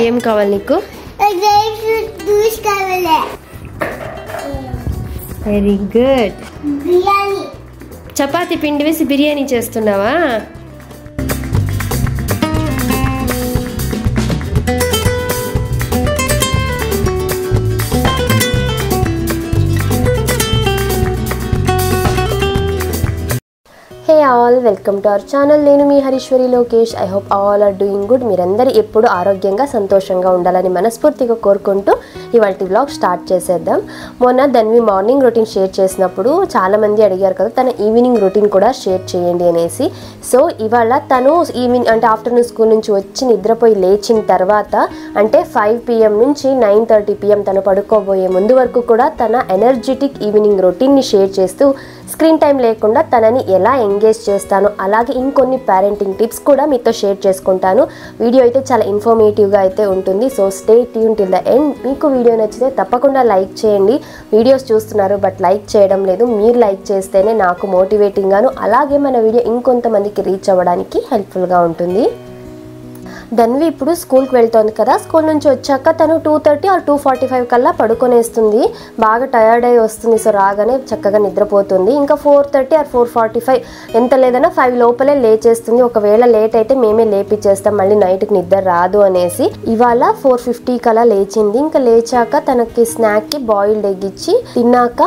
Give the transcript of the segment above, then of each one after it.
ఏం కావాలి నీకు? Very good. చపాతీ పిండి వేసి బిర్యానీ చేస్తున్నావా? Hey all, welcome to our channel. నేను మీ Hariswari Lokesh. I hope all are doing good. మీరందరూ ఎప్పుడు ఆరోగ్యంగా సంతోషంగా ఉండాలని మనస్ఫూర్తిగా కోరుకుంటూ ఇవాల్టి వ్లాగ్ స్టార్ట్ చేసేద్దాం. మొన్న ధన్వి మార్నింగ్ రొటీన్ షేర్ చేసినప్పుడు చాలామంది అడిగారు కదా తన ఈవినింగ్ రొటీన్ కూడా షేర్ చేయండి అనేసి. సో ఇవాళ తను ఈవినింగ్ అంటే ఆఫ్టర్నూన్ స్కూల్ నుంచి వచ్చి నిద్రపోయి లేచిన తర్వాత అంటే 5 PM నుంచి 9:30 PM తను పడుకోబోయే ముందు వరకు కూడా తన ఎనర్జెటిక్ ఈవినింగ్ రొటీన్ని షేర్ చేస్తూ స్క్రీన్ టైం లేకుండా తనని ఎలా ఎంగేజ్ చేస్తాను, అలాగే ఇంకొన్ని పేరెంటింగ్ టిప్స్ కూడా మీతో షేర్ చేసుకుంటాను. వీడియో అయితే చాలా ఇన్ఫర్మేటివ్గా అయితే ఉంటుంది. So stay tune till the end. మీకు వీడియో నచ్చితే తప్పకుండా లైక్ చేయండి. వీడియోస్ చూస్తున్నారు బట్ లైక్ చేయడం లేదు. మీరు లైక్ చేస్తేనే నాకు మోటివేటింగ్గాను, అలాగే మన వీడియో ఇంకొంతమందికి రీచ్ అవ్వడానికి హెల్ప్ఫుల్గా ఉంటుంది. ధన్వి ఇప్పుడు స్కూల్కి వెళ్తోంది కదా. స్కూల్ నుంచి వచ్చాక తను 2:30 or 2:45 కల్లా పడుకొనేస్తుంది. బాగా టయర్డ్ అయ్యి వస్తుంది. సో రాగానే చక్కగా నిద్రపోతుంది. ఇంకా 4:30 or 4:45 ఎంత లేదన్నా 5 లోపలే లేచేస్తుంది. ఒకవేళ లేట్ అయితే మేమే లేపిచ్చేస్తాం, మళ్ళీ నైట్కి నిద్ర రాదు అనేసి. ఇవాళ 4:50 కల్లా లేచింది. ఇంకా లేచాక తనకి స్నాక్కి బాయిల్డ్ ఎగ్ ఇచ్చి తిన్నాక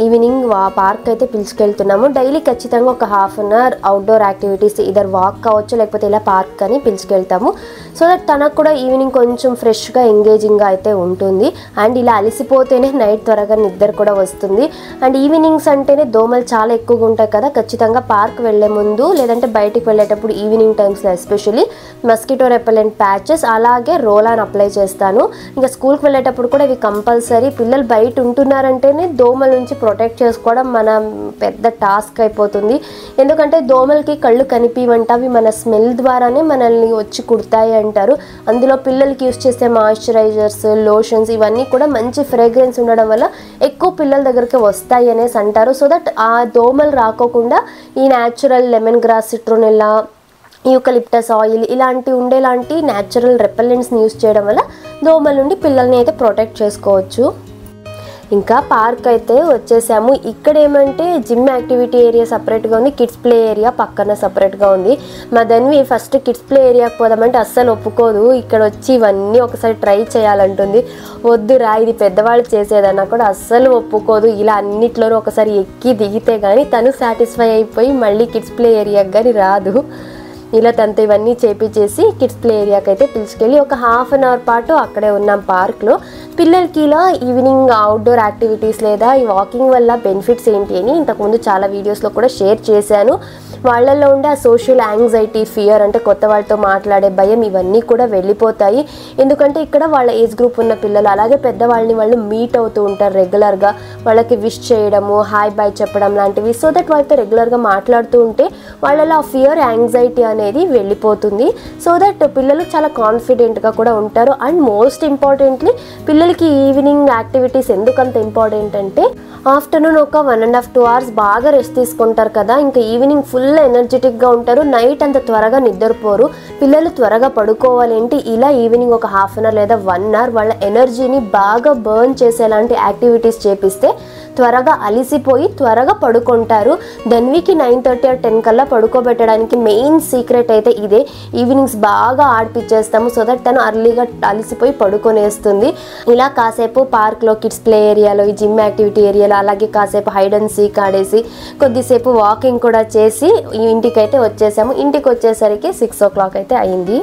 ఈవినింగ్ పార్క్ అయితే పిలుచుకెళ్తున్నాము. డైలీ ఖచ్చితంగా ఒక ½ an hour outdoor activities, either walk కావచ్చు లేకపోతే ఇలా పార్క్ అని పిలుచుకెళ్తాము. సో దట్ తనకు కూడా ఈవినింగ్ కొంచెం ఫ్రెష్గా ఎంగేజింగ్గా అయితే ఉంటుంది. అండ్ ఇలా అలసిపోతేనే నైట్ త్వరగా నిద్ర కూడా వస్తుంది. అండ్ ఈవినింగ్స్ అంటేనే దోమలు చాలా ఎక్కువగా ఉంటాయి కదా. ఖచ్చితంగా పార్క్ వెళ్ళే ముందు లేదంటే బయటికి వెళ్ళేటప్పుడు ఈవినింగ్ టైమ్స్లో ఎస్పెషల్లీ మస్కిటో రెపెలెంట్ ప్యాచెస్ అలాగే రోల్ ఆన్ అప్లై చేస్తాను. ఇంకా స్కూల్కి వెళ్ళేటప్పుడు కూడా ఇవి కంపల్సరీ. పిల్లలు బయట ఉంటున్నారంటేనే దోమల నుంచి ప్రొటెక్ట్ చేసుకోవడం మన పెద్ద టాస్క్ అయిపోతుంది. ఎందుకంటే దోమలకి కళ్ళు కనిపివంట, అవి మన స్మెల్ ద్వారానే మనల్ని వచ్చి కుడతాయి అంటారు. అందులో పిల్లలకి యూస్ చేసే మాయిశ్చరైజర్స్, లోషన్స్ ఇవన్నీ కూడా మంచి ఫ్రేగ్రెన్స్ ఉండడం వల్ల ఎక్కువ పిల్లల దగ్గరికి వస్తాయి అనేసి అంటారు. సో దట్ ఆ దోమలు రాకోకుండా ఈ natural lemon grass, citronella, eucalyptus oil ఉండేలాంటి న్యాచురల్ రెపెలెంట్స్ని యూస్ చేయడం వల్ల దోమల నుండి పిల్లల్ని అయితే ప్రొటెక్ట్ చేసుకోవచ్చు. ఇంకా పార్క్ అయితే వచ్చేసాము. ఇక్కడ ఏమంటే జిమ్ యాక్టివిటీ ఏరియా సపరేట్గా ఉంది, కిడ్స్ ప్లే ఏరియా పక్కన సపరేట్గా ఉంది. మా ధన్వి ఫస్ట్ కిడ్స్ ప్లే ఏరియాకి పోదామంటే అస్సలు ఒప్పుకోదు. ఇక్కడ వచ్చి ఇవన్నీ ఒకసారి ట్రై చేయాలంటుంది. వద్దురా ఇది పెద్దవాళ్ళు చేసేదన్నా కూడా అస్సలు ఒప్పుకోదు. ఇలా అన్నిట్లోనూ ఒకసారి ఎక్కి దిగితే కానీ తను సాటిస్ఫై అయిపోయి మళ్ళీ కిడ్స్ ప్లే ఏరియాకి కానీ రాదు. ఇలా తనతో ఇవన్నీ చేపించేసి కిడ్స్ ప్లే ఏరియాకి అయితే పిలుచుకెళ్ళి ఒక ½ an hour పాటు అక్కడే ఉన్నాం పార్క్లో. పిల్లలకి ఇలా ఈవినింగ్ అవుట్డోర్ యాక్టివిటీస్ లేదా ఈ వాకింగ్ వల్ల బెనిఫిట్స్ ఏంటి అని ఇంతకుముందు చాలా వీడియోస్లో కూడా షేర్ చేశాను. వాళ్ళల్లో ఉండే ఆ సోషల్ యాంగ్జైటీ, ఫియర్ అంటే కొత్త వాళ్ళతో మాట్లాడే భయం ఇవన్నీ కూడా వెళ్ళిపోతాయి. ఎందుకంటే ఇక్కడ వాళ్ళ ఏజ్ గ్రూప్ ఉన్న పిల్లలు అలాగే పెద్దవాళ్ళని వాళ్ళు మీట్ అవుతూ ఉంటారు రెగ్యులర్గా. వాళ్ళకి విష్ చేయడము, హాయ్ బాయ్ చెప్పడం లాంటివి. సో దట్ వాళ్ళతో రెగ్యులర్గా మాట్లాడుతూ ఉంటే వాళ్ళలో ఆ ఫియర్, యాంగ్జైటీ అనేది వెళ్ళిపోతుంది. సో దట్ పిల్లలు చాలా కాన్ఫిడెంట్గా కూడా ఉంటారు. అండ్ మోస్ట్ ఇంపార్టెంట్లీ పిల్లలకి ఈవినింగ్ యాక్టివిటీస్ ఎందుకంత ఇంపార్టెంట్ అంటే ఆఫ్టర్నూన్ ఒక 1.5 to 2 hours బాగా రెస్ట్ తీసుకుంటారు కదా. ఇంకా ఈవినింగ్ ఫుల్ ఎనర్జెటిక్గా ఉంటారు. నైట్ అంత త్వరగా నిద్రపోరు. పిల్లలు త్వరగా పడుకోవాలంటే ఇలా ఈవినింగ్ ఒక ½ an hour లేదా 1 hour వాళ్ళ ఎనర్జీని బాగా బర్న్ చేసేలాంటి యాక్టివిటీస్ చేపిస్తే త్వరగా అలిసిపోయి త్వరగా పడుకుంటారు. ధన్వికి 9:30 or 10 కల్లా పడుకోబెట్టడానికి మెయిన్ సీక్రెట్ అయితే ఇదే. ఈవినింగ్స్ బాగా ఆడిపించేస్తాము సో దట్ తను అర్లీగా అలిసిపోయి పడుకొనేస్తుంది. ఇలా కాసేపు పార్క్లో, కిడ్స్ ప్లే ఏరియాలో, ఈ జిమ్ యాక్టివిటీ ఏరియాలో అలాగే కాసేపు హైడ్ అండ్ సీక్ ఆడేసి కొద్దిసేపు వాకింగ్ కూడా చేసి ఇంటికైతే వచ్చేసాము. ఇంటికి వచ్చేసరికి 6 o'clock అయితే అయింది.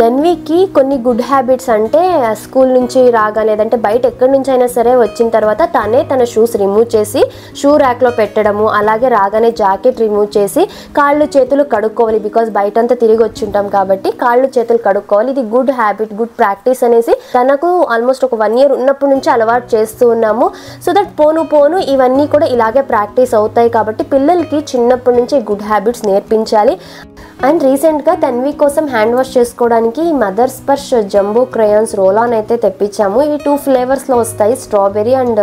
ధన్వికి కొన్ని గుడ్ హ్యాబిట్స్ అంటే స్కూల్ నుంచి రాగానే లేదంటే బయట ఎక్కడి నుంచి అయినా సరే వచ్చిన తర్వాత తనే తన షూస్ రిమూవ్ చేసి షూ ర్యాక్లో పెట్టడము, అలాగే రాగానే జాకెట్ రిమూవ్ చేసి కాళ్ళు చేతులు కడుక్కోవాలి. బికాజ్ బయటంతా తిరిగి వచ్చింటాం కాబట్టి కాళ్ళు చేతులు కడుక్కోవాలి. ఇది గుడ్ హ్యాబిట్, గుడ్ ప్రాక్టీస్ అనేసి తనకు ఆల్మోస్ట్ ఒక 1 year ఉన్నప్పటి నుంచి అలవాటు చేస్తూ ఉన్నాము. సో దట్ పోను ఇవన్నీ కూడా ఇలాగే ప్రాక్టీస్ అవుతాయి కాబట్టి పిల్లలకి చిన్నప్పటి నుంచి గుడ్ హ్యాబిట్స్ నేర్పించాలి. అండ్ రీసెంట్గా తన్వి కోసం హ్యాండ్ వాష్ చేసుకోవడానికి mother Sparsh jumbo crayons roll-on అయితే తెప్పించాము. ఇవి 2 ఫ్లేవర్స్లో వస్తాయి, strawberry and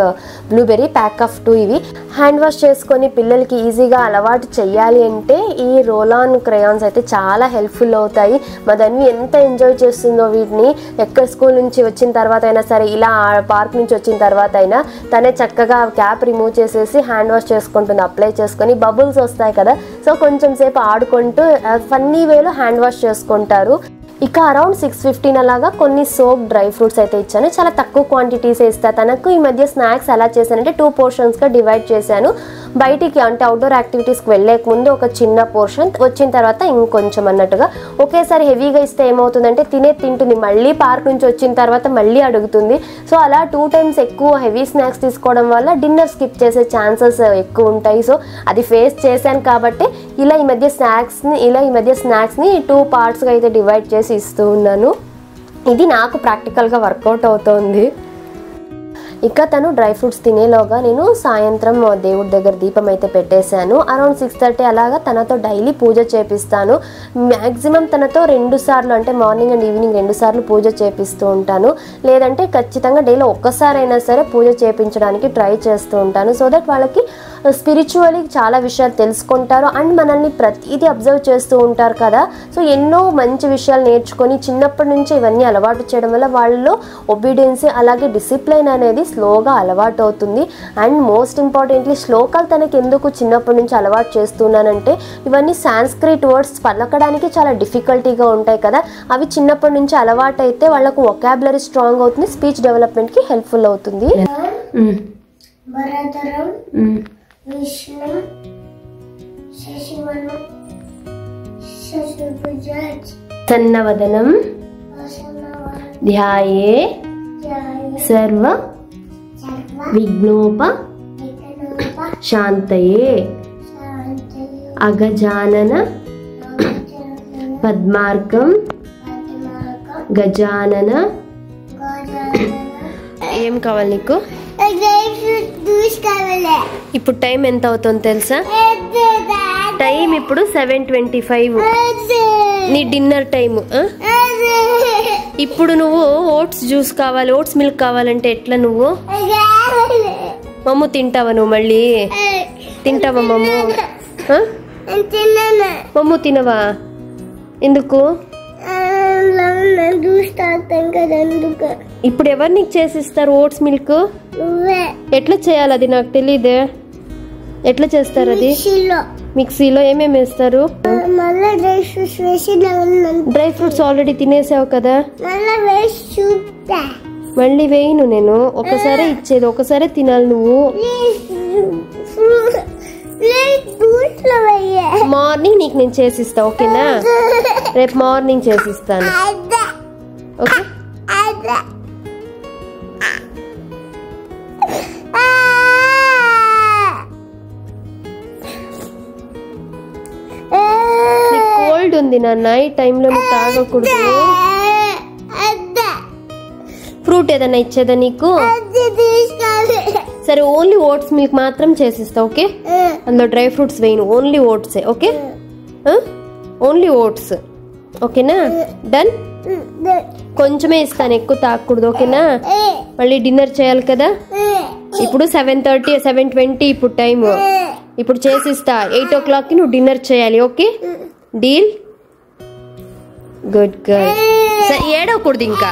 blueberry, pack of 2. ఇవి హ్యాండ్ వాష్ చేసుకొని పిల్లలకి ఈజీగా అలవాటు చెయ్యాలి అంటే ఈ రోలాన్ క్రయాన్స్ అయితే చాలా హెల్ప్ఫుల్ అవుతాయి. మా తన్వి ఎంత ఎంజాయ్ చేస్తుందో వీటిని. ఎక్కడ స్కూల్ నుంచి వచ్చిన తర్వాత అయినా సరే, ఇలా పార్క్ నుంచి వచ్చిన తర్వాత అయినా తనే చక్కగా క్యాప్ రిమూవ్ చేసేసి హ్యాండ్ వాష్ చేసుకుంటుంది. అప్లై చేసుకొని బబుల్స్ వస్తాయి కదా, సో కొంచెం సేపు ఆడుకుంటూ ఫన్నీ వేలో హ్యాండ్ వాష్ చేసుకుంటారు. ఇక అరౌండ్ 6:15 అలాగా కొన్ని సోప్ డ్రై ఫ్రూట్స్ అయితే ఇచ్చాను. చాలా తక్కువ క్వాంటిటీసే ఇస్తా తనకు. ఈ మధ్య స్నాక్స్ ఎలా చేశానంటే 2 పోర్షన్స్గా డివైడ్ చేశాను. బయటికి అంటే అవుట్డోర్ యాక్టివిటీస్కి వెళ్ళేక ముందు ఒక చిన్న పోర్షన్, వచ్చిన తర్వాత ఇంకొంచెం అన్నట్టుగా. ఒకేసారి హెవీగా ఇస్తే ఏమవుతుందంటే తింటుంది, మళ్ళీ పార్క్ నుంచి వచ్చిన తర్వాత మళ్ళీ అడుగుతుంది. సో అలా 2 టైమ్స్ ఎక్కువ హెవీ స్నాక్స్ తీసుకోవడం వల్ల డిన్నర్ స్కిప్ చేసే ఛాన్సెస్ ఎక్కువ ఉంటాయి. సో అది ఫేస్ చేశాను కాబట్టి ఇలా ఈ మధ్య స్నాక్స్ని 2 పార్ట్స్గా అయితే డివైడ్ చేసి ఇస్తూ ఉన్నాను. ఇది నాకు ప్రాక్టికల్గా వర్కౌట్ అవుతోంది. ఇక తను డ్రై ఫ్రూట్స్ తినేలోగా నేను సాయంత్రం దేవుడి దగ్గర దీపం అయితే పెట్టేశాను. అరౌండ్ 6:30 అలాగా తనతో డైలీ పూజ చేపిస్తాను. మ్యాక్సిమం తనతో 2 సార్లు, అంటే మార్నింగ్ అండ్ ఈవినింగ్ 2 సార్లు పూజ చేపిస్తూ ఉంటాను. లేదంటే ఖచ్చితంగా డైలీ ఒక్కసారైనా సరే పూజ చేయించడానికి ట్రై చేస్తూ ఉంటాను. సో దట్ వాళ్ళకి స్పిరిచువల్లీ చాలా విషయాలు తెలుసుకుంటారు అండ్ మనల్ని ప్రతిదీ అబ్జర్వ్ చేస్తూ ఉంటారు కదా. సో ఎన్నో మంచి విషయాలు నేర్చుకొని చిన్నప్పటి నుంచి ఇవన్నీ అలవాటు చేయడం వల్ల వాళ్ళలో ఒబీడియన్సీ అలాగే డిసిప్లైన్ అనేది స్లోగా అలవాటు అవుతుంది. అండ్ మోస్ట్ ఇంపార్టెంట్లీ శ్లోకాలు తనకి ఎందుకు చిన్నప్పటి నుంచి అలవాటు చేస్తున్నానంటే, ఇవన్నీ సాంస్క్రిట్ వర్డ్స్ పలకడానికి చాలా డిఫికల్టీగా ఉంటాయి కదా, అవి చిన్నప్పటి నుంచి అలవాటు అయితే వాళ్ళకు వొకాబులరీ స్ట్రాంగ్ అవుతుంది, స్పీచ్ డెవలప్మెంట్కి హెల్ప్ఫుల్ అవుతుంది. విష్ణు శశివనం సన్నవదనం ధ్యాయే సర్వ విఘ్నోప శాంతయే అగజానన పద్మార్కం గజానన. ఏం కావాలి నీకు? ఇప్పుడు టైం ఎంత అవుతుందో తెలుసా? టైం ఇప్పుడు 7:25. నీ డిన్నర్ టైం. ఇప్పుడు నువ్వు ఓట్స్ జ్యూస్ కావాలి, ఓట్స్ మిల్క్ కావాలంటే ఎట్లా? నువ్వు మమ్ము తింటావా? నువ్వు మళ్ళీ తింటావా మమ్ము? మమ్ము తినవా? ఎందుకు? ఇప్పుడు ఎవరు నీకు చేసిస్తారు ఓట్స్ మిల్క్? ఎట్లా చేయాలి అది నాకు తెలీదే. ఎట్లా చేస్తారు అది? మిక్సీలో ఏమేమి వేస్తారు? డ్రై ఫ్రూట్స్ ఆల్రెడీ తినేసావు కదా, మళ్ళీ వేయను నేను. ఒకసారి ఇచ్చేది, ఒకసారి తినాలి నువ్వు. మార్నింగ్ నీకు నేను చేసిస్తా, ఓకేనా? రేపు మార్నింగ్ చేసిస్తాను, ఓకే? కోల్డ్ ఉంది నాన్న, ఈ టైంలో నువ్వు తాగకూడదు. ఫ్రూట్ ఏదైనా ఇచ్చేదా నీకు? సరే, ఓన్లీ ఓట్స్ మిల్క్ మాత్రం చేసిస్తా, ఓకే? అందులో డ్రై ఫ్రూట్స్ వేయను, ఓన్లీ ఓట్సే, ఓకే? ఓన్లీ ఓట్స్, ఓకేనా? డన్. కొంచెమే ఇస్తాను, ఎక్కువ తాగకూడదు, ఓకేనా? మళ్ళీ డిన్నర్ చేయాలి కదా. ఇప్పుడు 7:30, 7:20 ఇప్పుడు టైము. ఇప్పుడు చేసిస్తా. 8 o'clockకి నువ్వు డిన్నర్ చేయాలి, ఓకే? డీల్? Good girl. సరే, ఏడవకూడదు ఇంకా.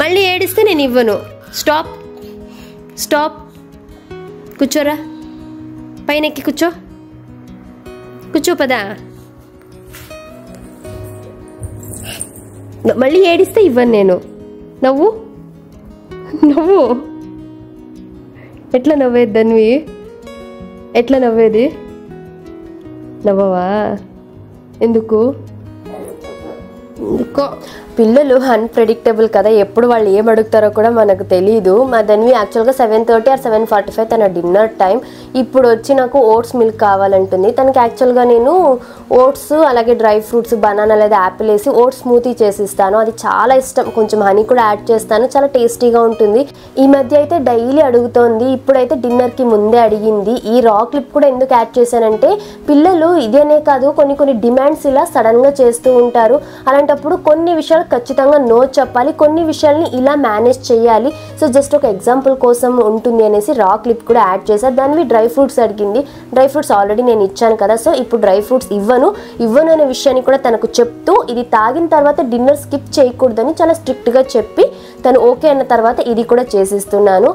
మళ్ళీ ఏడిస్తే నేను ఇవ్వను. Stop, stop. కూర్చోరా, పైన ఎక్కి కూర్చో, కూర్చో పదా. మళ్ళీ ఏడిస్తే ఇవ్వను నేను. నవ్వు, నవ్వు. ఎట్లా నవ్వేది ధన్వి? ఎట్లా నవ్వేది? నవ్వవా? ఎందుకు? ఎందుకో. పిల్లలు అన్ప్రెడిక్టబుల్ కదా, ఎప్పుడు వాళ్ళు ఏం అడుగుతారో కూడా మనకు తెలీదు. మా ధన్వి యాక్చువల్గా 7:30 or 7:45 తన డిన్నర్ టైం. ఇప్పుడు వచ్చి నాకు ఓట్స్ మిల్క్ కావాలంటుంది. తనకి యాక్చువల్గా నేను ఓట్స్ అలాగే డ్రై ఫ్రూట్స్ బనానా లేదా యాపిల్ వేసి ఓట్స్ స్మూతీ చేసిస్తాను. అది చాలా ఇష్టం. కొంచెం హనీ కూడా యాడ్ చేస్తాను, చాలా టేస్టీగా ఉంటుంది. ఈ మధ్య అయితే డైలీ అడుగుతోంది, ఇప్పుడైతే డిన్నర్కి ముందే అడిగింది. ఈ రా క్లిప్ కూడా ఎందుకు యాడ్ చేశానంటే పిల్లలు ఇదేనే కాదు కొన్ని డిమాండ్స్ ఇలా సడన్గా చేస్తూ ఉంటారు. అలాంటప్పుడు కొన్ని విషయాలు ఖచ్చితంగా నో చెప్పాలి, కొన్ని విషయాల్ని ఇలా మేనేజ్ చేయాలి. సో జస్ట్ ఒక ఎగ్జాంపుల్ కోసం ఉంటుంది అనేసి రా క్లిప్ కూడా యాడ్ చేశాను. దానివి డ్రై ఫ్రూట్స్ అడిగింది. డ్రై ఫ్రూట్స్ ఆల్రెడీ నేను ఇచ్చాను కదా, సో ఇప్పుడు డ్రై ఫ్రూట్స్ ఇవ్వను అనే విషయాన్ని కూడా తనకు చెప్తూ ఇది తాగిన తర్వాత డిన్నర్ స్కిప్ చేయకూడదని చాలా స్ట్రిక్ట్గా చెప్పి తను ఓకే అన్న తర్వాత ఇది కూడా చేసిస్తున్నాను.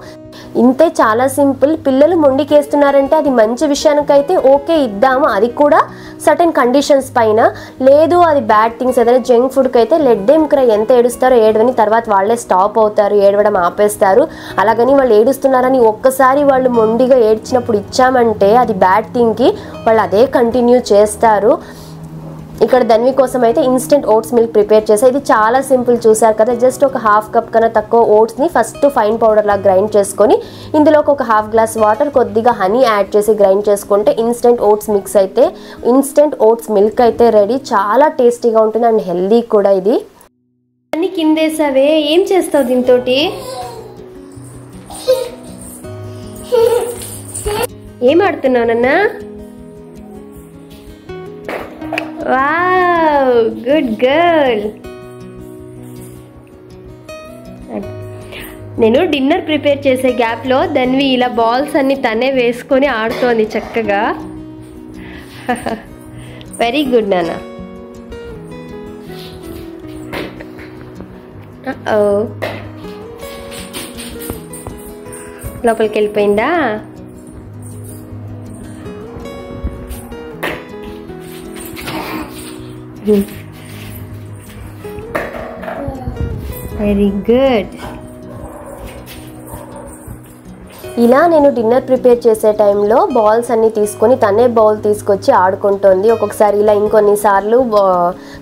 ఇంతే, చాలా సింపుల్. పిల్లలు మొండికేస్తున్నారంటే అది మంచి విషయానికైతే ఓకే ఇద్దాము, అది కూడా సర్టెన్ కండిషన్స్ పైన. లేదు అది బ్యాడ్ థింగ్స్ ఏదైనా జంక్ ఫుడ్కి అయితే లెట్ దెమ్ క్రై, ఎంత ఏడుస్తారో ఏడవని, తర్వాత వాళ్ళే స్టాప్ అవుతారు, ఏడవడం ఆపేస్తారు. అలాగని వాళ్ళు ఏడుస్తున్నారని ఒక్కసారి వాళ్ళు మొండిగా ఏడ్చినప్పుడు ఇచ్చామంటే అది బ్యాడ్ థింగ్కి వాళ్ళు అదే కంటిన్యూ చేస్తారు. ఇక్కడ ధన్వి కోసం అయితే ఇన్స్టెంట్ ఓట్స్ మిల్క్ ప్రిపేర్ చేసా. ఇది చాలా సింపుల్, చూసారు కదా. జస్ట్ ఒక హాఫ్ కప్ కన్నా తక్కువ ఓట్స్ని ఫస్ట్ ఫైన్ పౌడర్ లాగా గ్రైండ్ చేసుకొని ఇందులోకి ఒక హాఫ్ గ్లాస్ వాటర్ కొద్దిగా హనీ యాడ్ చేసి గ్రైండ్ చేసుకుంటే ఇన్స్టెంట్ ఓట్స్ మిల్క్ అయితే రెడీ. చాలా టేస్టీగా ఉంటుంది అండ్ హెల్దీ కూడా. ఇది అన్ని కిందేసావే, ఏం చేస్తావు దీంతో? ఏం ఆడుతున్నానన్నా? Wow, good girl. నేను డిన్నర్ ప్రిపేర్ చేసే గ్యాప్లో ధన్వి ఇలా బాల్స్ అన్ని తనే వేసుకొని ఆడుతోంది చక్కగా. వెరీ గుడ్ నాన్న. లోపలికి వెళ్ళిపోయిందా? Very good. ఇలా నేను డిన్నర్ ప్రిపేర్ చేసే టైంలో బాల్స్ అన్ని తీసుకొని తనే బౌల్ తీసుకొచ్చి ఆడుకుంటుంది. ఒక్కొక్కసారి ఇలా ఇంకొన్నిసార్లు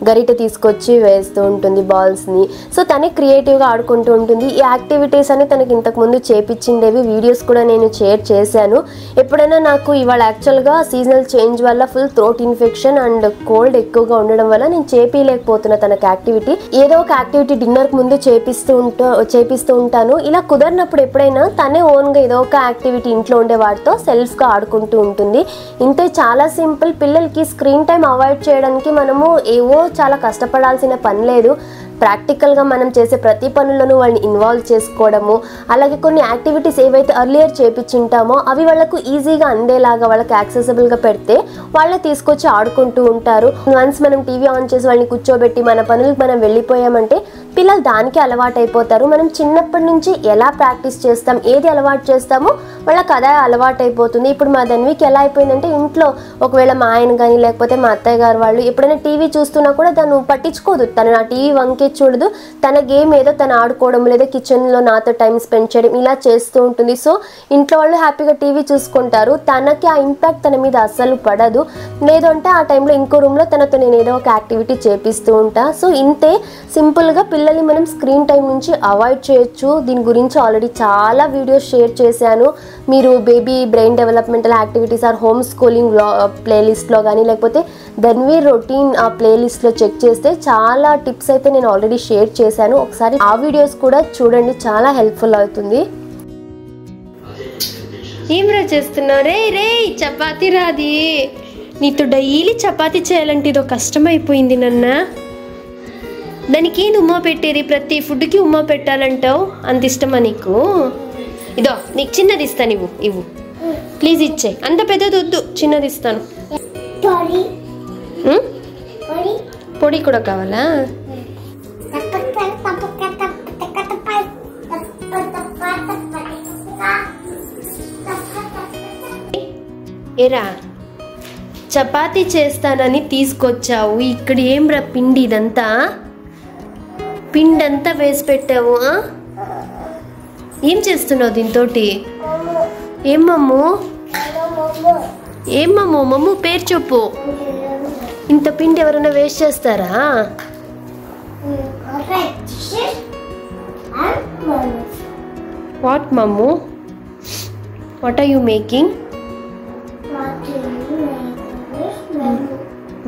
గరిటె తీసుకొచ్చి వేస్తూ ఉంటుంది బాల్స్ని. సో తనే క్రియేటివ్గా ఆడుకుంటూ ఉంటుంది. ఈ యాక్టివిటీస్ అని తనకి ఇంతకుముందు చేపించిండేవి వీడియోస్ కూడా నేను షేర్ చేశాను. ఎప్పుడైనా నాకు ఇవాళ యాక్చువల్గా సీజనల్ చేంజ్ వల్ల full throat infection and cold ఎక్కువగా ఉండడం వల్ల నేను చేపియలేకపోతున్నా తనకు యాక్టివిటీ. ఏదో ఒక యాక్టివిటీ డిన్నర్కి ముందు చేపిస్తూ ఉంటాను. ఇలా కుదరినప్పుడు ఎప్పుడైనా తనే ఓన్గా ఏదో ఒక యాక్టివిటీ ఇంట్లో ఉండే వాటితో సెల్ఫ్గా ఆడుకుంటూ ఉంటుంది. ఇంతే, చాలా సింపుల్. పిల్లలకి స్క్రీన్ టైం అవాయిడ్ చేయడానికి మనము ఏవో చాలా కష్టపడాల్సిన పని లేదు. ప్రాక్టికల్గా మనం చేసే ప్రతి పనులను వాళ్ళని ఇన్వాల్వ్ చేసుకోవడము, అలాగే కొన్ని యాక్టివిటీస్ ఏవైతే ఎర్లియర్ చేపించుంటామో అవి వాళ్ళకు ఈజీగా అందేలాగా వాళ్ళకి యాక్సెసిబుల్గా పెడితే వాళ్ళే తీసుకొచ్చి ఆడుకుంటూ ఉంటారు. వన్స్ మనం టీవీ ఆన్ చేసి వాళ్ళని కూర్చోబెట్టి మన పనులకు మనం వెళ్ళిపోయామంటే పిల్లలు దానికి అలవాటు అయిపోతారు. మనం చిన్నప్పటి నుంచి ఎలా ప్రాక్టీస్ చేస్తాం, ఏది అలవాటు చేస్తామో వాళ్ళకి అదే అలవాటు అయిపోతుంది. ఇప్పుడు మా ధన్వికి ఎలా అయిపోయిందంటే ఇంట్లో ఒకవేళ మా ఆయన కానీ లేకపోతే మా అత్తయ్య గారు వాళ్ళు ఎప్పుడైనా టీవీ చూస్తున్నా కూడా తను పట్టించుకోదు. తను నా టీవీ వంకే చూడదు. తన గేమ్ ఏదో తను ఆడుకోవడం లేదా కిచెన్లో నాతో టైం స్పెండ్ చేయడం ఇలా చేస్తూ ఉంటుంది. సో ఇంట్లో వాళ్ళు హ్యాపీగా టీవీ చూసుకుంటారు. తనకి ఆ ఇంపాక్ట్ తన మీద అస్సలు పడదు. లేదంటే ఆ టైంలో ఇంకో రూమ్లో తనతో నేను ఏదో ఒక యాక్టివిటీ చేపిస్తూ ఉంటా. సో ఇంతే సింపుల్గా పిల్లల్ని మనం స్క్రీన్ టైం నుంచి అవాయిడ్ చేయొచ్చు. దీని గురించి ఆల్రెడీ చాలా వీడియోస్ షేర్ చేశాను. మీరు baby brain developmental activities or home schooling ప్లేలిస్ట్లో కానీ లేకపోతే ధన్వి రొటీన్ ఆ ప్లేలిస్ట్లో చెక్ చేస్తే చాలా టిప్స్ అయితే నేను ఆల్రెడీ షేర్ చేశాను. ఒకసారి ఆ వీడియోస్ కూడా చూడండి, చాలా హెల్ప్ఫుల్ అవుతుంది. ఏం రా చేస్తున్నావు? రే చపాతీ రాది. నీతో డైలీ చపాతీ చేయాలంటే ఇదో కష్టమైపోయింది నాన్న. దానికి ఏంది ఉమ్మా పెట్టేది? ప్రతి ఫుడ్కి ఉమ్మా పెట్టాలంటావు, అంత ఇష్టమా నీకు? ఇదో నీకు చిన్నది ఇస్తాను, ఇవ్వు ప్లీజ్ ఇచ్చే. అంత పెద్దది వద్దు, చిన్నది ఇస్తాను. పొడి కూడా కావాలా? ఏరా చపాతీ చేస్తానని తీసుకొచ్చావు, ఇక్కడ ఏం రా పిండి? ఇదంతా పిండి అంతా వేసి పెట్టావు. ఏం చేస్తున్నావు దీంతో? ఏం మమ్ము? మమ్ము పేరు చెప్పు. ఇంత పిండి ఎవరైనా వేస్ట్ చేస్తారా? What Mammu? What are you making?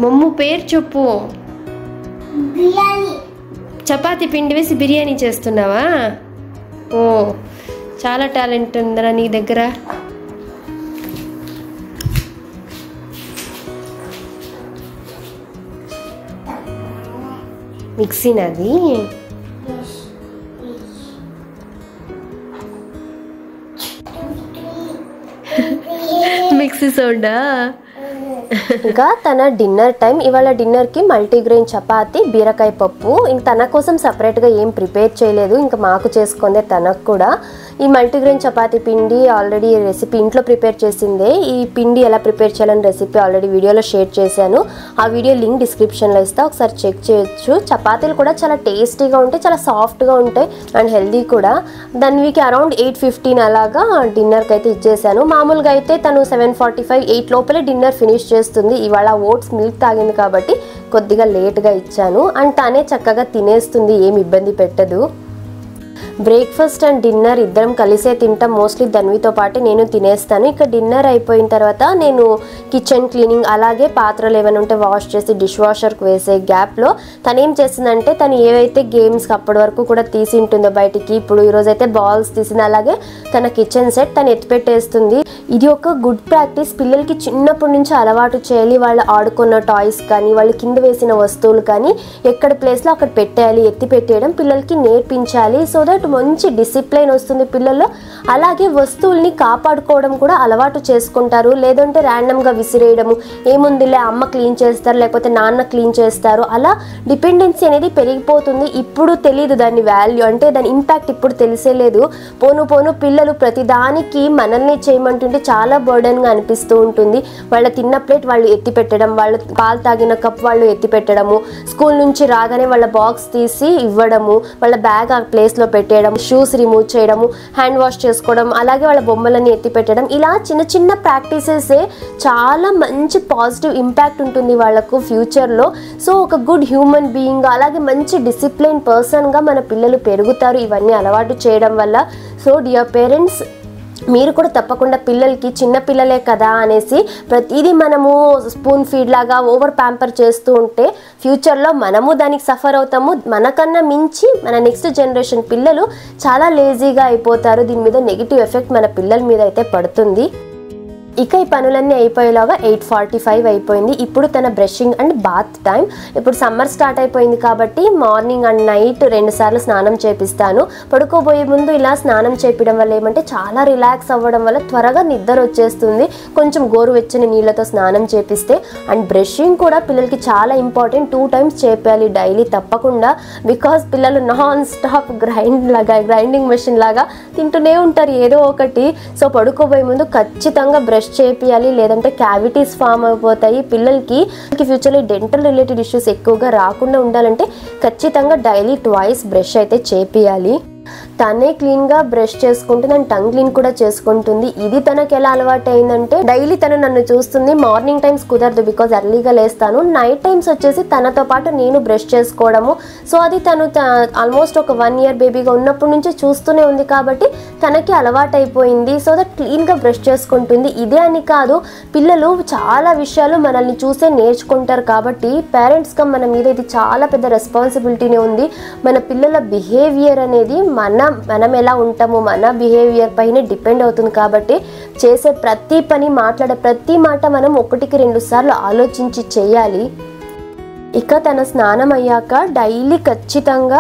Mammu పేరు చెప్పు. బిర్యానీ. చపాతీ పిండి వేసి బిర్యానీ చేస్తున్నావా? ఓ, చాలా టాలెంట్ ఉందిరా నీ దగ్గర. మిక్సీనది. మిక్సీ సౌండా? ఇంకా తన డిన్నర్ టైం. ఇవాళ డిన్నర్కి మల్టీగ్రెయిన్ చపాతి, బీరకాయ పప్పు. ఇంక తన కోసం సపరేట్గా ఏం ప్రిపేర్ చేయలేదు, ఇంకా మాకు చేసుకుందే తనకు కూడా. ఈ మల్టీగ్రెయిన్ చపాతీ పిండి ఆల్రెడీ రెసిపీ ఇంట్లో ప్రిపేర్ చేసిందే. ఈ పిండి ఎలా ప్రిపేర్ చేయాలని రెసిపీ ఆల్రెడీ వీడియోలో షేర్ చేశాను. ఆ వీడియో లింక్ డిస్క్రిప్షన్లో ఇస్తా, ఒకసారి చెక్ చేయొచ్చు. చపాతీలు కూడా చాలా టేస్టీగా ఉంటాయి, చాలా సాఫ్ట్గా ఉంటాయి అండ్ హెల్దీ కూడా. దానికి అరౌండ్ 8:15 అలాగా డిన్నర్కి అయితే ఇచ్చేసాను. మామూలుగా అయితే తను 7:45, 8 లోపలే డిన్నర్ ఫినిష్ చేస్తుంది. ఇవాళ ఓట్స్ మిల్క్ తాగింది కాబట్టి కొద్దిగా లేట్గా ఇచ్చాను. అండ్ తనే చక్కగా తినేస్తుంది, ఏమి ఇబ్బంది పెట్టదు. బ్రేక్ఫాస్ట్ అండ్ డిన్నర్ ఇద్దరం కలిసే తింటాం. మోస్ట్లీ ధన్వితో పాటు నేను తినేస్తాను. ఇక డిన్నర్ అయిపోయిన తర్వాత నేను కిచెన్ క్లీనింగ్, అలాగే పాత్రలు ఏమైనా ఉంటే వాష్ చేసి డిష్ వాషర్కి వేసే గ్యాప్లో తనేం చేసిందంటే, తను ఏవైతే గేమ్స్ అప్పటి వరకు కూడా తీసి ఉంటుందో బయటికి, ఇప్పుడు ఈరోజైతే బాల్స్ తీసింది. అలాగే తన కిచెన్ సెట్ తను ఎత్తిపెట్టేస్తుంది. ఇది ఒక గుడ్ ప్రాక్టీస్. పిల్లలకి చిన్నప్పటి నుంచి అలవాటు చేయాలి. వాళ్ళు ఆడుకున్న టాయ్స్ కానీ, వాళ్ళు కింద వేసిన వస్తువులు కానీ ఎక్కడ ప్లేస్లో అక్కడ పెట్టేయాలి, ఎత్తి పెట్టేయడం పిల్లలకి నేర్పించాలి. సో దట్ మంచి డిసిప్లైన్ వస్తుంది పిల్లల్లో. అలాగే వస్తువుల్ని కాపాడుకోవడం కూడా అలవాటు చేసుకుంటారు. లేదంటే ర్యాండమ్గా విసిరేయడము, ఏముందిలే అమ్మ క్లీన్ చేస్తారు లేకపోతే నాన్న క్లీన్ చేస్తారు, అలా డిపెండెన్సీ అనేది పెరిగిపోతుంది. ఇప్పుడు తెలియదు దాని వాల్యూ, అంటే దాని ఇంపాక్ట్ ఇప్పుడు తెలిసేలేదు. పోను పోను పిల్లలు ప్రతిదానికి మనల్ని చేయమంటుంటే చాలా బర్డెన్గా అనిపిస్తూ ఉంటుంది. వాళ్ళ తిన్న ప్లేట్ వాళ్ళు ఎత్తి పెట్టడం, వాళ్ళు పాలు తాగిన కప్ వాళ్ళు ఎత్తి పెట్టడము, స్కూల్ నుంచి రాగానే వాళ్ళ బాక్స్ తీసి ఇవ్వడము, వాళ్ళ బ్యాగ్ ఆ ప్లేస్లో పెట్టేయడం, షూస్ రిమూవ్ చేయడము, హ్యాండ్ వాష్ చేసుకోవడం, అలాగే వాళ్ళ బొమ్మలని ఎత్తి పెట్టడం, ఇలా చిన్న చిన్న ప్రాక్టీసెసే చాలా మంచి పాజిటివ్ ఇంపాక్ట్ ఉంటుంది వాళ్ళకు ఫ్యూచర్లో. సో ఒక గుడ్ హ్యూమన్ బీయింగ్, అలాగే మంచి డిసిప్లైన్ పర్సన్గా మన పిల్లలు పెరుగుతారు ఇవన్నీ అలవాటు చేయడం వల్ల. సో డియర్ పేరెంట్స్, మీరు కూడా తప్పకుండా పిల్లలకి, చిన్న పిల్లలే కదా అనేసి ప్రతిదీ మనము స్పూన్ ఫీడ్ లాగా ఓవర్ ప్యాంపర్ చేస్తూ ఉంటే ఫ్యూచర్లో మనము దానికి సఫర్ అవుతాము. మనకన్నా మించి మన నెక్స్ట్ జనరేషన్ పిల్లలు చాలా లేజీగా అయిపోతారు. దీని మీద నెగిటివ్ ఎఫెక్ట్ మన పిల్లల మీద అయితే పడుతుంది. ఇక ఈ పనులన్నీ అయిపోయేలాగా 8:45 అయిపోయింది. ఇప్పుడు తన బ్రషింగ్ అండ్ బాత్ టైం. ఇప్పుడు సమ్మర్ స్టార్ట్ అయిపోయింది కాబట్టి మార్నింగ్ అండ్ నైట్ 2 సార్లు స్నానం చేపిస్తాను. పడుకోబోయే ముందు ఇలా స్నానం చేపించడం వల్ల ఏమంటే చాలా రిలాక్స్ అవ్వడం వల్ల త్వరగా నిద్ర వచ్చేస్తుంది. కొంచెం గోరువెచ్చని నీళ్ళతో స్నానం చేపిస్తే. అండ్ బ్రషింగ్ కూడా పిల్లలకి చాలా ఇంపార్టెంట్. 2 టైమ్స్ చేయాలి డైలీ తప్పకుండా. బికాస్ పిల్లలు నాన్ స్టాప్ గ్రైండింగ్ మెషిన్ లాగా తింటూనే ఉంటారు ఏదో ఒకటి. సో పడుకోబోయే ముందు ఖచ్చితంగా బ్రష్ చేపియాలి, లేదంటే క్యావిటీస్ ఫామ్ అయిపోతాయి. పిల్లలకి ఫ్యూచర్లో డెంటల్ రిలేటెడ్ ఇష్యూస్ ఎక్కువగా రాకుండా ఉండాలంటే ఖచ్చితంగా డైలీ 2 బ్రష్ అయితే చేపియాలి. తనే క్లీన్గా బ్రష్ చేసుకుంటూ నన్ను టంగ్ క్లీన్ కూడా చేసుకుంటుంది. ఇది తనకు ఎలా అలవాటు అయిందంటే, డైలీ తను నన్ను చూస్తుంది. మార్నింగ్ టైమ్స్ కుదరదు బికాజ్ ఎర్లీగా లేస్తాను. నైట్ టైమ్స్ వచ్చేసి తనతో పాటు నేను బ్రష్ చేసుకోవడము. సో అది తను ఆల్మోస్ట్ ఒక 1 year బేబీగా ఉన్నప్పటి నుంచి చూస్తూనే ఉంది కాబట్టి తనకి అలవాటు అయిపోయింది. సో దట్ క్లీన్గా బ్రష్ చేసుకుంటుంది. ఇదే అని కాదు, పిల్లలు చాలా విషయాలు మనల్ని చూసే నేర్చుకుంటారు. కాబట్టి పేరెంట్స్గా మన మీద ఇది చాలా పెద్ద రెస్పాన్సిబిలిటీనే ఉంది. మన పిల్లల బిహేవియర్ అనేది మనం ఎలా ఉంటామో మన బిహేవియర్ పైన డిపెండ్ అవుతుంది. కాబట్టి చేసే ప్రతి పని, మాట్లాడే ప్రతి మాట మనం 1-2 సార్లు ఆలోచించి చేయాలి. ఇక తన స్నానం అయ్యాక డైలీ ఖచ్చితంగా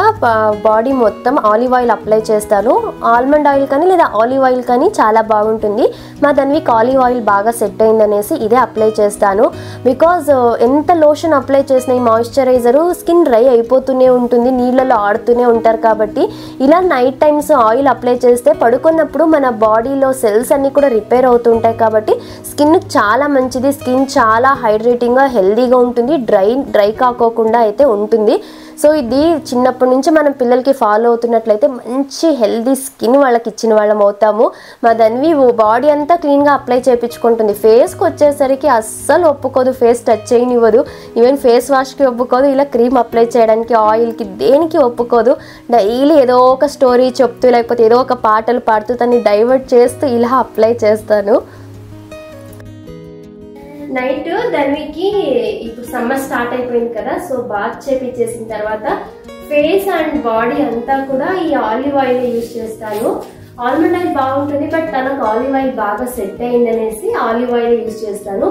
బాడీ మొత్తం ఆలివ్ ఆయిల్ అప్లై చేస్తాను. ఆల్మండ్ ఆయిల్ కానీ లేదా ఆలివ్ ఆయిల్ కానీ చాలా బాగుంటుంది. మా ధన్వికి ఆలివ్ ఆయిల్ బాగా సెట్ అయిందనేసి ఇదే అప్లై చేస్తాను. బికాజ్ ఎంత లోషన్ అప్లై చేసిన ఈ మాయిశ్చరైజరు స్కిన్ డ్రై అయిపోతూనే ఉంటుంది, నీళ్ళలో ఆడుతూనే ఉంటారు. కాబట్టి ఇలా నైట్ టైమ్స్ ఆయిల్ అప్లై చేస్తే పడుకున్నప్పుడు మన బాడీలో సెల్స్ అన్నీ కూడా రిపేర్ అవుతుంటాయి. కాబట్టి స్కిన్ చాలా మంచిది. స్కిన్ చాలా హైడ్రేటింగ్గా హెల్దీగా ఉంటుంది, డ్రై కాకోకుండా అయితే ఉంటుంది. సో ఇది చిన్నప్పటి నుంచి మనం పిల్లలకి ఫాలో అవుతున్నట్లయితే మంచి హెల్దీ స్కిన్ వాళ్ళకి ఇచ్చిన వాళ్ళం అవుతాము. మా ధన్వి బాడీ అంతా క్లీన్గా అప్లై చేయించుకుంటుంది. ఫేస్కి వచ్చేసరికి అస్సలు ఒప్పుకోదు, ఫేస్ టచ్ చేయనివ్వదు. ఈవెన్ ఫేస్ వాష్కి ఒప్పుకోదు, ఇలా క్రీమ్ అప్లై చేయడానికి, ఆయిల్కి, దేనికి ఒప్పుకోదు. డైలీ ఏదో ఒక స్టోరీ చెప్తూ లేకపోతే ఏదో ఒక పాటలు పాడుతూ తన్ని డైవర్ట్ చేస్తూ ఇలా అప్లై చేస్తాను. నైట్ ధన్వికి ఇప్పుడు సమ్మర్ స్టార్ట్ అయిపోయింది కదా, సో బాత్ చేపించేసిన తర్వాత ఫేస్ అండ్ బాడీ అంతా కూడా ఈ ఆలివ్ ఆయిల్ యూజ్ చేస్తాను. ఆల్మండ్ ఆయిల్ బాగుంటుంది, బట్ తనకు ఆలివ్ ఆయిల్ బాగా సెట్ అయింది అనేసి ఆలివ్ ఆయిల్ యూజ్ చేస్తాను.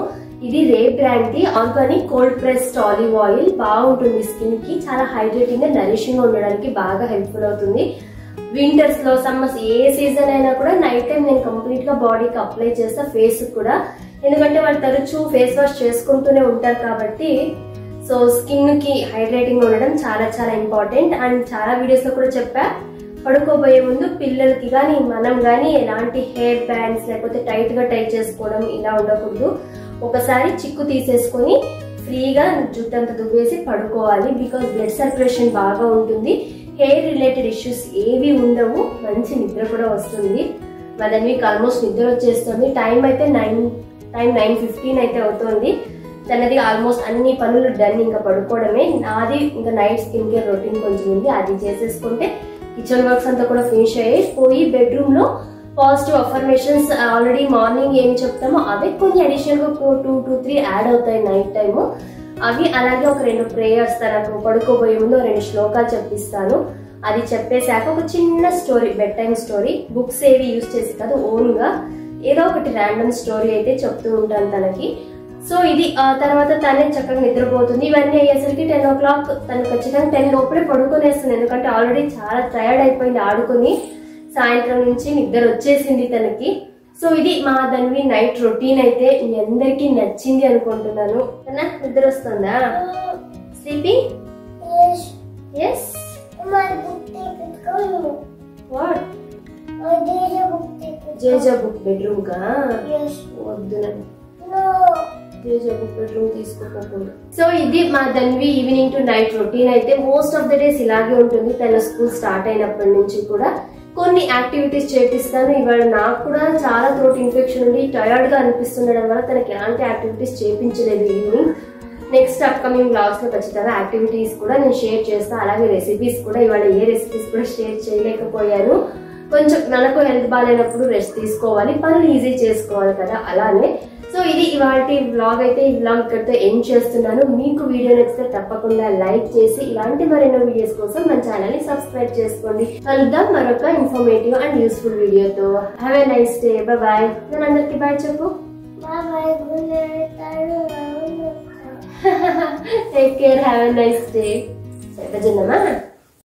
ఇది ray brand the organic cold pressed olive oil. బాగుంటుంది, స్కిన్ కి చాలా హైడ్రేటింగ్ గా నరిషింగ్ గా ఉండడానికి బాగా హెల్ప్ఫుల్ అవుతుంది. వింటర్స్ లో సమ్మర్స్ ఏ సీజన్ అయినా కూడా నైట్ టైం నేను కంప్లీట్ గా బాడీకి అప్లై చేస్తా, ఫేస్ కూడా. ఎందుకంటే వాళ్ళు తరచూ ఫేస్ వాష్ చేసుకుంటూనే ఉంటారు కాబట్టి సో స్కిన్ కి హైడ్రేటింగ్ ఉండడం చాలా చాలా ఇంపార్టెంట్. అండ్ చాలా వీడియోస్ లో కూడా చెప్పా, పడుకోబోయే ముందు పిల్లలకి కానీ మనం కానీ ఎలాంటి హెయిర్ బ్యాండ్స్ లేకపోతే టైట్ గా టై చేసుకోవడం ఇలా ఉండకూడదు. ఒకసారి చిక్కు తీసేసుకొని ఫ్రీగా జుట్టంతా దువ్వేసి పడుకోవాలి. బికాస్ బ్లడ్ సర్క్యులేషన్ బాగా ఉంటుంది, హెయిర్ రిలేటెడ్ ఇష్యూస్ ఏవి ఉండవు, మంచి నిద్ర కూడా వస్తుంది. మరి మీకు ఆల్మోస్ట్ నిద్ర వచ్చేస్తుంది. టైం అయితే 9:15 అయితే అవుతుంది. తనది ఆల్మోస్ట్ అన్ని పనులు డన్, ఇంకా పడుకోవడమే. నాది ఇంకా నైట్ స్కిన్ కేర్ రొటీన్ కొంచెం ఉంది, అది చేసేసుకుంటే కిచెన్ వర్క్స్ అంతా కూడా ఫినిష్ అయ్యి పోయి బెడ్రూమ్ లో పాజిటివ్ అఫర్మేషన్స్ ఆల్రెడీ మార్నింగ్ ఏం చెప్తామో అవే కొన్ని అడిషనల్ గా 2 to 3 యాడ్ అవుతాయి నైట్ టైము. అవి అలాగే ఒక 2 ప్రేయర్స్, తనకు పడుకోబోయే ముందు 2 శ్లోకాలు చెప్పిస్తాను. అది చెప్పేశాక ఒక చిన్న story, bed time story, books ఏవి యూజ్ చేసి కాదు, ఓన్ గా ఏదో ఒకటి ర్యాండమ్ స్టోరీ అయితే చెప్తూ ఉంటాను తనకి. సో ఇది తర్వాత తనే చక్కగా నిద్రపోతుంది. ఇవన్నీ అయ్యేసరికి 10 o'clock, తను ఖచ్చితంగా 10 లోపలే పడుకునేస్తుంది. ఎందుకంటే ఆల్రెడీ చాలా టైర్డ్ అయిపోయింది ఆడుకుని, సాయంత్రం నుంచి నిద్ర వచ్చేసింది తనకి. సో ఇది మా ధన్వి నైట్ రొటీన్. అయితే మీ అందరికి నచ్చింది అనుకుంటున్నాను. నిద్ర వస్తుందా? స్లీపింగ్? ఎస్. వాట్? జేజా బుక్ బెడ్రూమ్ కా? వద్దు, బెడ్రూమ్ తీసుకోకుండా. సో ఇది మా Dhanvi evening to night routine. అయితే మోస్ట్ ఆఫ్ ద డేస్ ఇలాగే ఉంటుంది. తన స్కూల్ స్టార్ట్ అయినప్పటి నుంచి కూడా కొన్ని యాక్టివిటీస్ చేపిస్తాను. ఇవాళ నాకు కూడా చాలా థ్రోట్ ఇన్ఫెక్షన్ ఉండి టయర్డ్ గా అనిపిస్తుండడం వల్ల తనకి ఎలాంటి యాక్టివిటీస్ చేయించలేదు ఈవినింగ్. నెక్స్ట్ అప్కమింగ్ బ్లాగ్స్ లో ఖచ్చితంగా యాక్టివిటీస్ కూడా నేను షేర్ చేస్తాను. అలాగే రెసిపీస్ కూడా. ఇవాళ ఏ రెసిపీస్ కూడా షేర్ చేయలేకపోయాను. కొంచెం మనకు హెల్త్ బాగాలేనప్పుడు రెస్ట్ తీసుకోవాలి, పనులు ఈజీ చేసుకోవాలి కదా, అలానే. సో ఇది ఇవాల్టి వ్లాగ్. అయితే ఈ వ్లాగ్ ఇక్కడితో ఎండ్ చేస్తున్నాను. మీకు వీడియో నచ్చితే తప్పకుండా లైక్ చేసి ఇలాంటి మరెన్నో వీడియోస్ కోసం మన ఛానల్ ని సబ్స్క్రైబ్ చేసుకోండి. కలుద్దాం మరొక ఇన్ఫర్మేటివ్ అండ్ యూస్ఫుల్ వీడియోతో. Have a nice day. Bye. నేను అందరికి బాయ్ చెప్పు. Take care. Have a nice day. చెప్పజన్నమా.